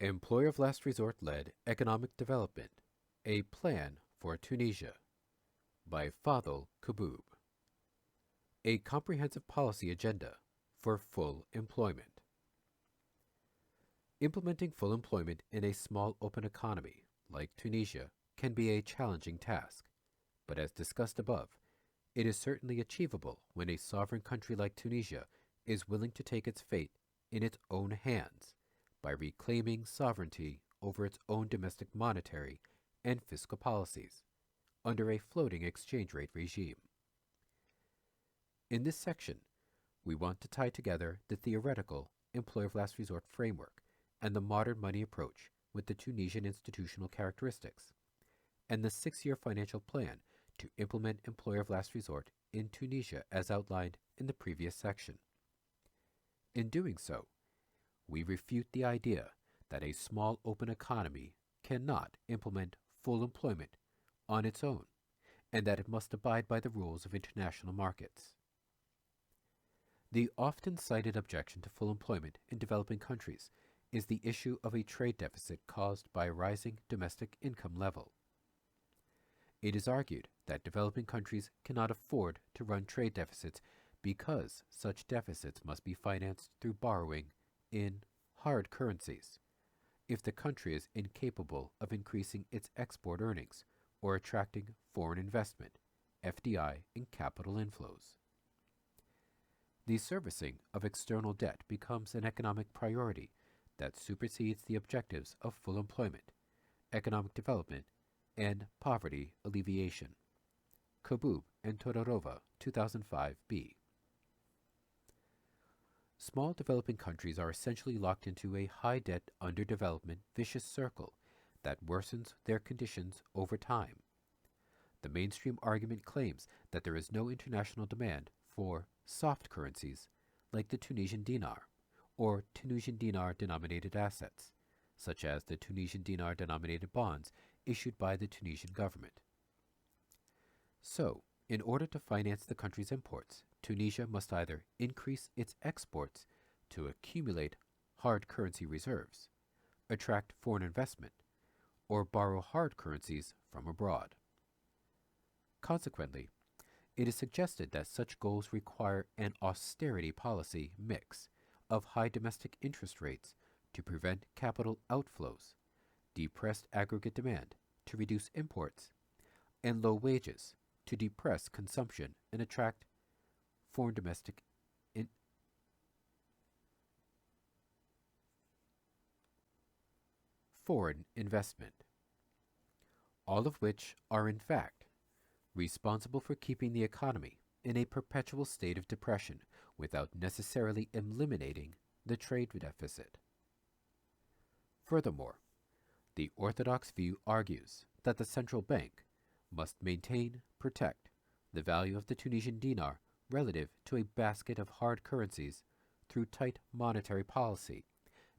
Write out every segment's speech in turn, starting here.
Employer of Last Resort-led Economic Development, A Plan for Tunisia by Fadhel Kaboub. A comprehensive policy agenda for full employment. Implementing full employment in a small open economy like Tunisia can be a challenging task, but as discussed above, it is certainly achievable when a sovereign country like Tunisia is willing to take its fate in its own hands by reclaiming sovereignty over its own domestic monetary and fiscal policies under a floating exchange rate regime. In this section, we want to tie together the theoretical employer of last resort framework and the modern money approach with the Tunisian institutional characteristics, and the 6-year financial plan to implement employer of last resort in Tunisia as outlined in the previous section. In doing so, we refute the idea that a small open economy cannot implement full employment on its own, and that it must abide by the rules of international markets. The often cited objection to full employment in developing countries is the issue of a trade deficit caused by a rising domestic income level. It is argued that developing countries cannot afford to run trade deficits because such deficits must be financed through borrowing in hard currencies if the country is incapable of increasing its export earnings or attracting foreign investment, FDI, and capital inflows. The servicing of external debt becomes an economic priority that supersedes the objectives of full employment, economic development, and poverty alleviation. Kaboub and Todorova, 2005b. Small developing countries are essentially locked into a high-debt underdevelopment vicious circle that worsens their conditions over time. The mainstream argument claims that there is no international demand for soft currencies like the Tunisian dinar or Tunisian dinar-denominated assets, such as the Tunisian dinar-denominated bonds issued by the Tunisian government. So, in order to finance the country's imports, Tunisia must either increase its exports to accumulate hard currency reserves, attract foreign investment, or borrow hard currencies from abroad. Consequently, it is suggested that such goals require an austerity policy mix of high domestic interest rates to prevent capital outflows, depressed aggregate demand to reduce imports, and low wages to depress consumption and attract foreign foreign investment, all of which are in fact responsible for keeping the economy in a perpetual state of depression without necessarily eliminating the trade deficit. Furthermore, the orthodox view argues that the central bank must maintain, protect the value of the Tunisian dinar relative to a basket of hard currencies through tight monetary policy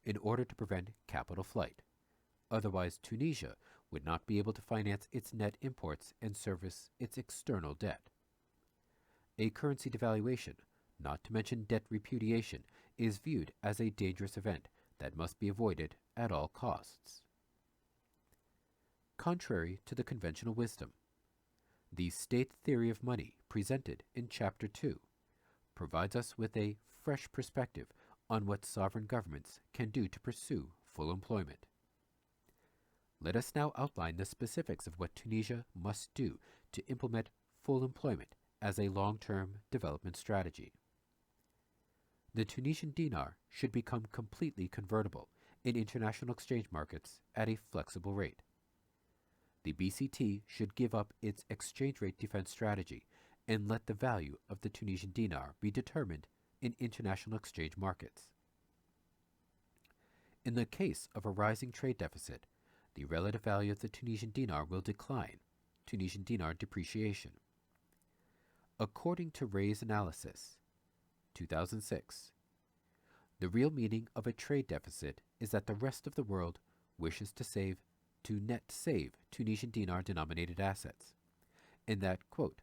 in order to prevent capital flight. Otherwise, Tunisia would not be able to finance its net imports and service its external debt. A currency devaluation, not to mention debt repudiation, is viewed as a dangerous event that must be avoided at all costs. Contrary to the conventional wisdom, the state theory of money presented in Chapter 2 provides us with a fresh perspective on what sovereign governments can do to pursue full employment. Let us now outline the specifics of what Tunisia must do to implement full employment as a long-term development strategy. The Tunisian dinar should become completely convertible in international exchange markets at a flexible rate. The BCT should give up its exchange rate defense strategy and let the value of the Tunisian dinar be determined in international exchange markets. In the case of a rising trade deficit, the relative value of the Tunisian dinar will decline, Tunisian dinar depreciation. According to Ray's analysis, 2006, the real meaning of a trade deficit is that the rest of the world wishes to net save Tunisian dinar-denominated assets, and that, quote,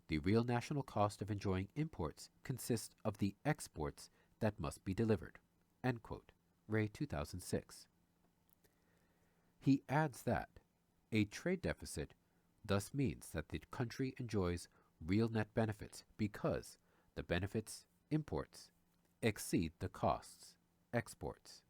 the real national cost of enjoying imports consists of the exports that must be delivered, end quote, Ray 2006. He adds that a trade deficit thus means that the country enjoys real net benefits because the benefits imports exceed the costs exports.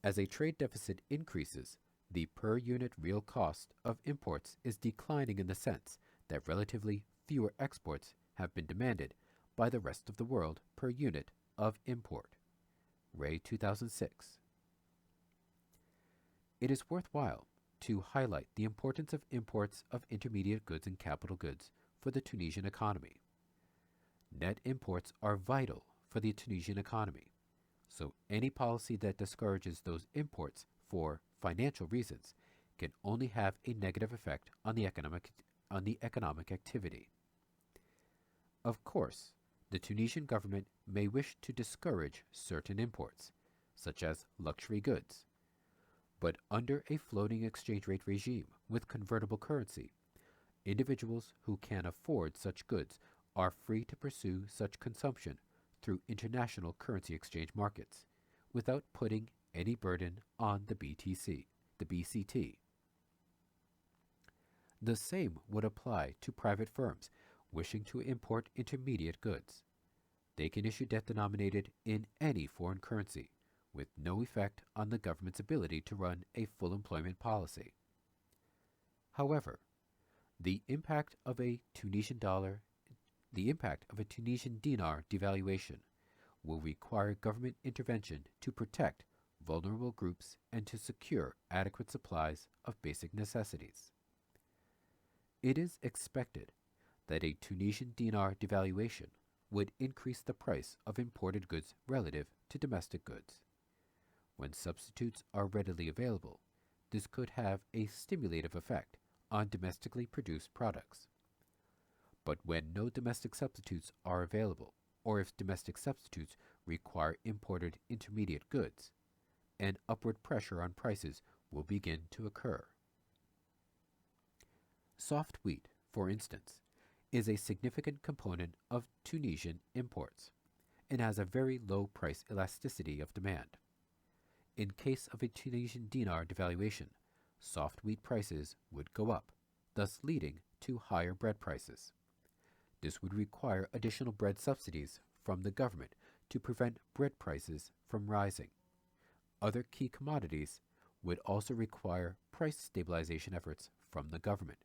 As a trade deficit increases, the per unit real cost of imports is declining in the sense that relatively fewer exports have been demanded by the rest of the world per unit of import. Ray 2006. It is worthwhile to highlight the importance of imports of intermediate goods and capital goods for the Tunisian economy. Net imports are vital for the Tunisian economy, so any policy that discourages those imports for financial reasons can only have a negative effect on the economic activity. Of course, the Tunisian government may wish to discourage certain imports, such as luxury goods, but under a floating exchange rate regime with convertible currency, individuals who can afford such goods are free to pursue such consumption through international currency exchange markets without putting any burden on the BCT. The same would apply to private firms wishing to import intermediate goods. They can issue debt denominated in any foreign currency with no effect on the government's ability to run a full employment policy. However, the impact of a Tunisian dinar devaluation will require government intervention to protect vulnerable groups and to secure adequate supplies of basic necessities. It is expected that a Tunisian dinar devaluation would increase the price of imported goods relative to domestic goods. When substitutes are readily available, this could have a stimulative effect on domestically produced products. But when no domestic substitutes are available, or if domestic substitutes require imported intermediate goods, an upward pressure on prices will begin to occur. Soft wheat, for instance, is a significant component of Tunisian imports and has a very low price elasticity of demand. In case of a Tunisian dinar devaluation, soft wheat prices would go up, thus leading to higher bread prices. This would require additional bread subsidies from the government to prevent bread prices from rising. Other key commodities would also require price stabilization efforts from the government,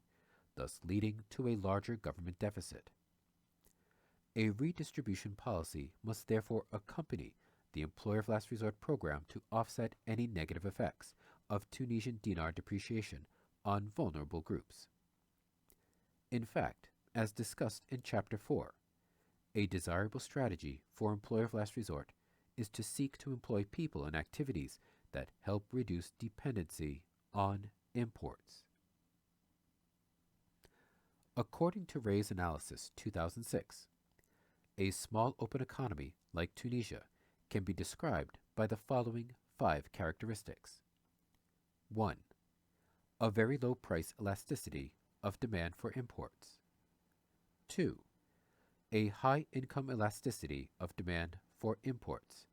thus leading to a larger government deficit. A redistribution policy must therefore accompany the employer of last resort program to offset any negative effects of Tunisian dinar depreciation on vulnerable groups. In fact, as discussed in Chapter 4, a desirable strategy for employer of last resort is to seek to employ people in activities that help reduce dependency on imports. According to Ray's analysis 2006, a small open economy like Tunisia can be described by the following 5 characteristics. 1. A very low price elasticity of demand for imports. 2. A high income elasticity of demand for imports,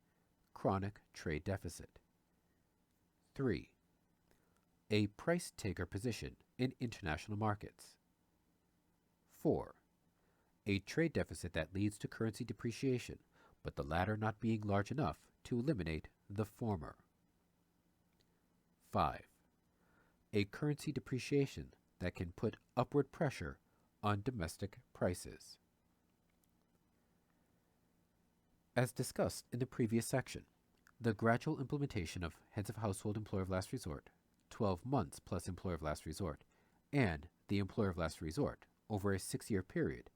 chronic trade deficit. 3. A price taker position in international markets. 4. A trade deficit that leads to currency depreciation, but the latter not being large enough to eliminate the former. 5. A currency depreciation that can put upward pressure on domestic prices. As discussed in the previous section, the gradual implementation of Heads of Household Employer of Last Resort, 12 months plus Employer of Last Resort, and the Employer of Last Resort over a 6-year period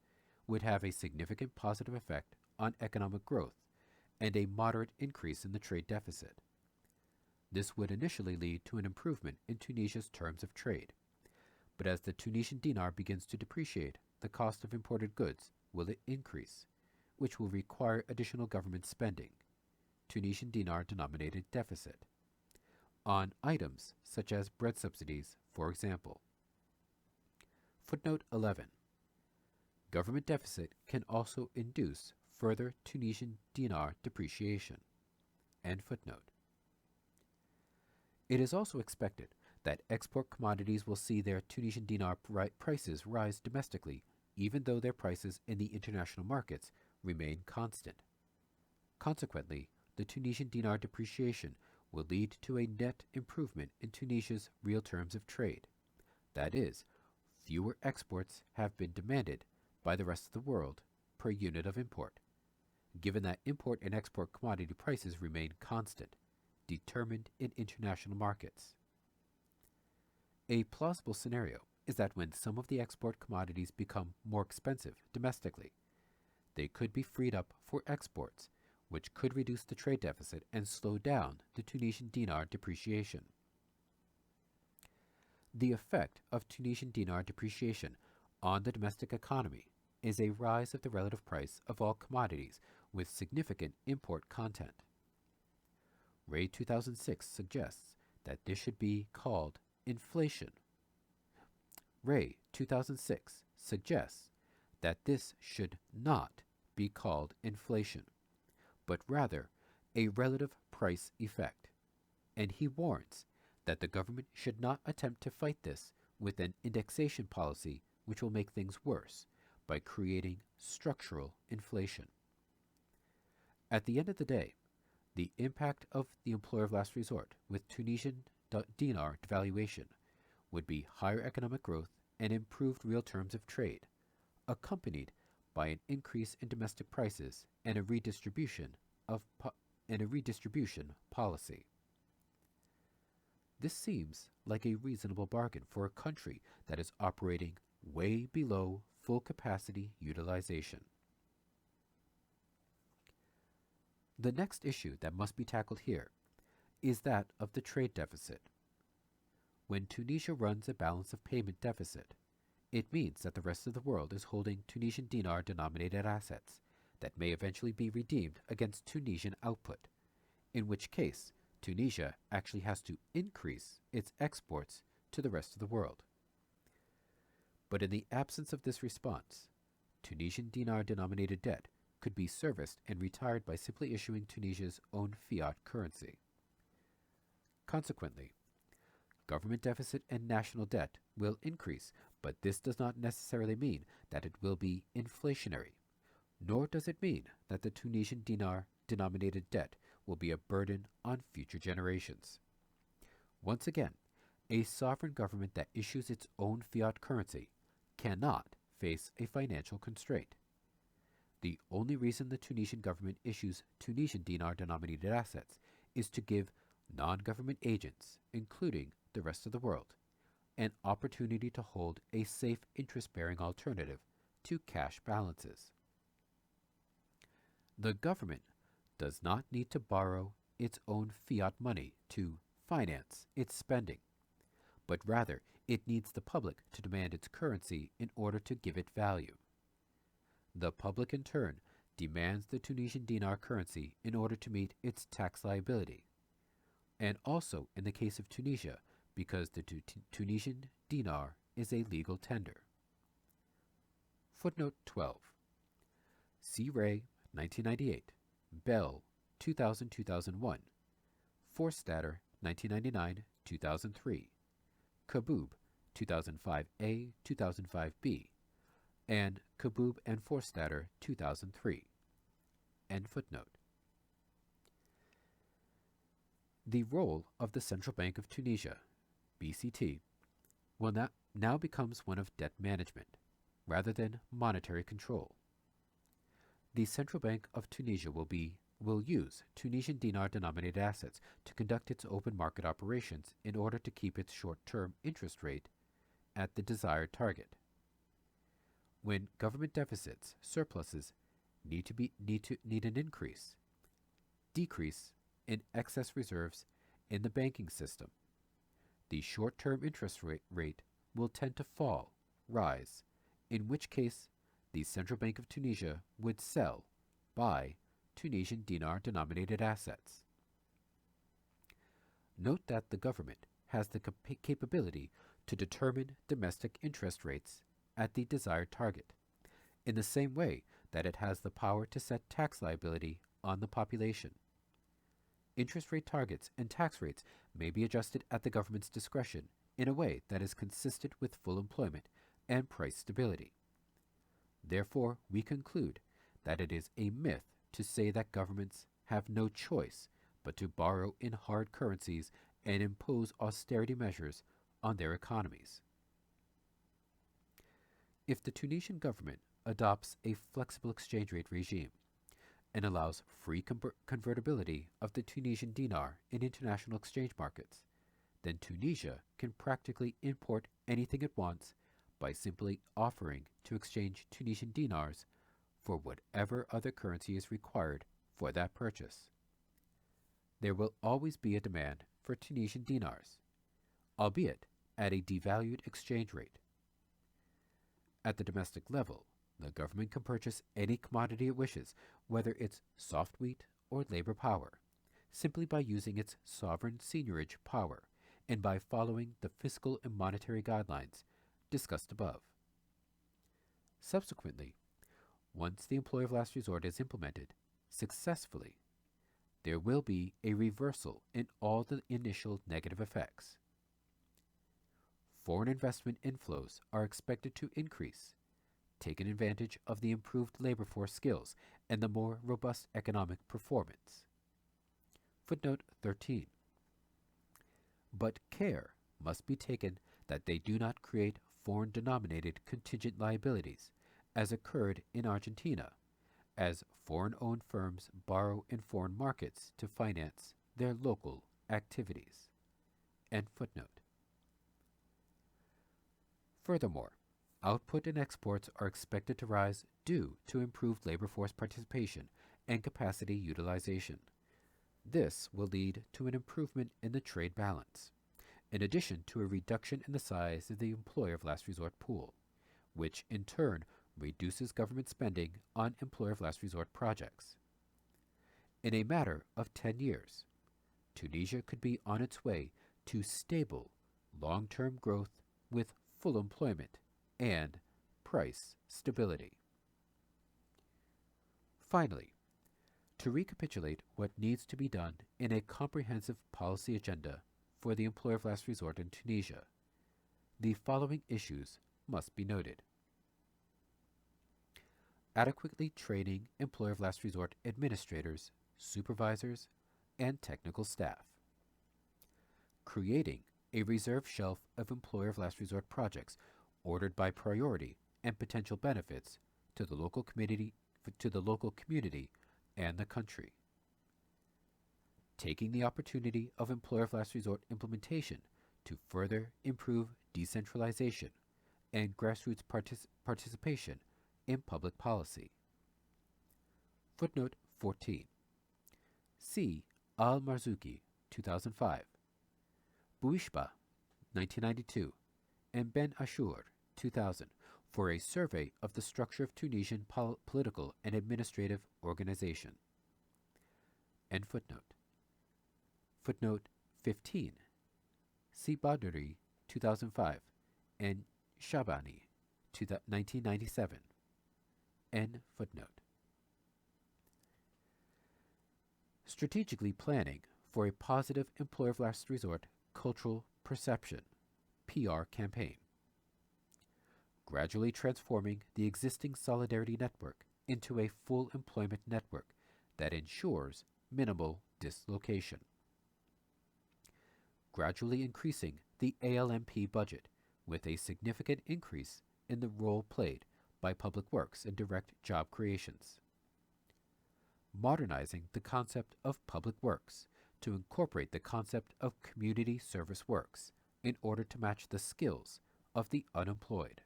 would have a significant positive effect on economic growth and a moderate increase in the trade deficit. This would initially lead to an improvement in Tunisia's terms of trade, but as the Tunisian dinar begins to depreciate, the cost of imported goods will increase, which will require additional government spending, Tunisian dinar-denominated deficit, on items such as bread subsidies, for example. Footnote 11. Government deficit can also induce further Tunisian dinar depreciation. End footnote. It is also expected that export commodities will see their Tunisian dinar prices rise domestically, even though their prices in the international markets remain constant. Consequently, the Tunisian dinar depreciation will lead to a net improvement in Tunisia's real terms of trade. That is, fewer exports have been demanded by the rest of the world per unit of import, given that import and export commodity prices remain constant, determined in international markets. A plausible scenario is that when some of the export commodities become more expensive domestically, they could be freed up for exports, which could reduce the trade deficit and slow down the Tunisian dinar depreciation. The effect of Tunisian dinar depreciation on the domestic economy is a rise of the relative price of all commodities with significant import content. Ray 2006 suggests that this should be called inflation. Ray 2006 suggests that this should not be called inflation, but rather a relative price effect, and he warns that the government should not attempt to fight this with an indexation policy which will make things worse by creating structural inflation. At the end of the day, the impact of the employer of last resort with Tunisian dinar devaluation would be higher economic growth and improved real terms of trade, accompanied by an increase in domestic prices and a redistribution policy. This seems like a reasonable bargain for a country that is operating way below full capacity utilization. The next issue that must be tackled here is that of the trade deficit. When Tunisia runs a balance of payment deficit, it means that the rest of the world is holding Tunisian dinar denominated assets that may eventually be redeemed against Tunisian output, in which case Tunisia actually has to increase its exports to the rest of the world. But in the absence of this response, Tunisian dinar denominated debt could be serviced and retired by simply issuing Tunisia's own fiat currency. Consequently, government deficit and national debt will increase, but this does not necessarily mean that it will be inflationary, nor does it mean that the Tunisian dinar denominated debt will be a burden on future generations. Once again, a sovereign government that issues its own fiat currency cannot face a financial constraint. The only reason the Tunisian government issues Tunisian dinar-denominated assets is to give non-government agents, including the rest of the world, an opportunity to hold a safe interest-bearing alternative to cash balances. The government does not need to borrow its own fiat money to finance its spending, but rather it needs the public to demand its currency in order to give it value. The public in turn demands the Tunisian dinar currency in order to meet its tax liability, and also in the case of Tunisia because the Tunisian dinar is a legal tender. Footnote 12. C. Ray, 1998, Bell, 2000-2001, Forstater, 1999-2003, Kaboub, 2005A, 2005B, and Kaboub and Forstater, 2003. End footnote. The role of the Central Bank of Tunisia, BCT, will now becomes one of debt management, rather than monetary control. The Central Bank of Tunisia will use Tunisian dinar-denominated assets to conduct its open market operations in order to keep its short-term interest rate at the desired target. When government deficits, surpluses, need an decrease in excess reserves in the banking system, the short-term interest rate will tend to rise, in which case the Central Bank of Tunisia would buy Tunisian dinar-denominated assets. Note that the government has the capability to determine domestic interest rates at the desired target, in the same way that it has the power to set tax liability on the population. Interest rate targets and tax rates may be adjusted at the government's discretion in a way that is consistent with full employment and price stability. Therefore, we conclude that it is a myth to say that governments have no choice but to borrow in hard currencies and impose austerity measures on their economies. If the Tunisian government adopts a flexible exchange rate regime and allows free convertibility of the Tunisian dinar in international exchange markets, then Tunisia can practically import anything it wants by simply offering to exchange Tunisian dinars for whatever other currency is required for that purchase. There will always be a demand for Tunisian dinars, albeit at a devalued exchange rate. At the domestic level, the government can purchase any commodity it wishes, whether it's soft wheat or labor power, simply by using its sovereign seigniorage power and by following the fiscal and monetary guidelines discussed above. Subsequently, once the employer of last resort is implemented successfully, there will be a reversal in all the initial negative effects. Foreign investment inflows are expected to increase, taking advantage of the improved labor force skills and the more robust economic performance. Footnote 13. But care must be taken that they do not create foreign-denominated contingent liabilities, as occurred in Argentina, as foreign-owned firms borrow in foreign markets to finance their local activities. End footnote. Furthermore, output and exports are expected to rise due to improved labor force participation and capacity utilization. This will lead to an improvement in the trade balance, in addition to a reduction in the size of the employer of last resort pool, which in turn reduces government spending on employer of last resort projects. In a matter of 10 years, Tunisia could be on its way to stable, long-term growth with full employment and price stability. Finally, to recapitulate what needs to be done in a comprehensive policy agenda for the employer of last resort in Tunisia, the following issues must be noted. Adequately training employer of last resort administrators, supervisors, and technical staff. Creating a reserve shelf of employer of last resort projects ordered by priority and potential benefits to the local community and the country. Taking the opportunity of employer of last resort implementation to further improve decentralization and grassroots participation in public policy. Footnote 14. See Al-Marzouki, 2005, Bouishba, 1992, and Ben Ashur, 2000, for a survey of the structure of Tunisian political and administrative organization. End footnote. Footnote 15. See Badri, 2005, and Shabani, 1997. End footnote. Strategically planning for a positive employer of last resort cultural perception PR campaign. Gradually transforming the existing solidarity network into a full employment network that ensures minimal dislocation. Gradually increasing the ALMP budget with a significant increase in the role played by public works in direct job creations. Modernizing the concept of public works to incorporate the concept of community service works in order to match the skills of the unemployed.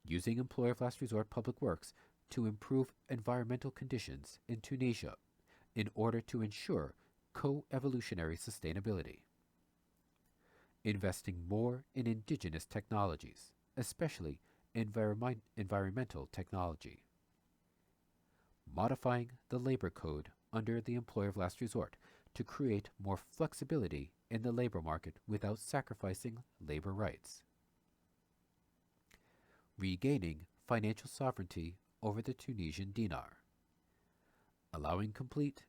Using employer of last resort public works to improve environmental conditions in Tunisia in order to ensure co-evolutionary sustainability. Investing more in indigenous technologies, especially environmental technology. Modifying the labor code under the employer of last resort to create more flexibility in the labor market without sacrificing labor rights. Regaining financial sovereignty over the Tunisian dinar. Allowing complete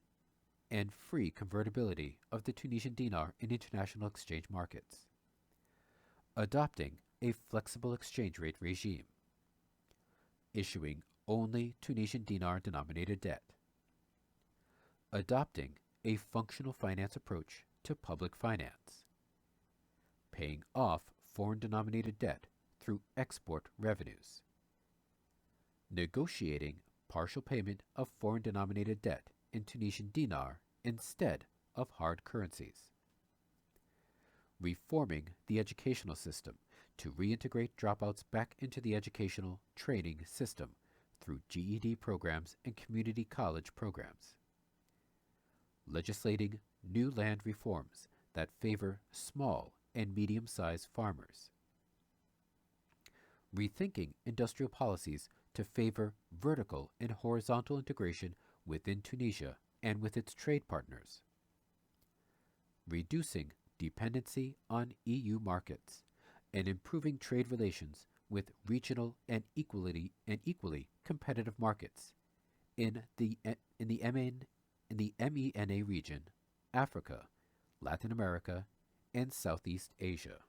and free convertibility of the Tunisian dinar in international exchange markets. Adopting a flexible exchange rate regime. Issuing only Tunisian dinar denominated debt. Adopting a functional finance approach to public finance. Paying off foreign denominated debt through export revenues. Negotiating partial payment of foreign denominated debt in Tunisian dinar instead of hard currencies. Reforming the educational system to reintegrate dropouts back into the educational training system through GED programs and community college programs. Legislating new land reforms that favor small and medium-sized farmers. Rethinking industrial policies to favor vertical and horizontal integration within Tunisia and with its trade partners. Reducing dependency on EU markets and improving trade relations with regional and equally competitive markets in the MENA region, Africa, Latin America, and Southeast Asia.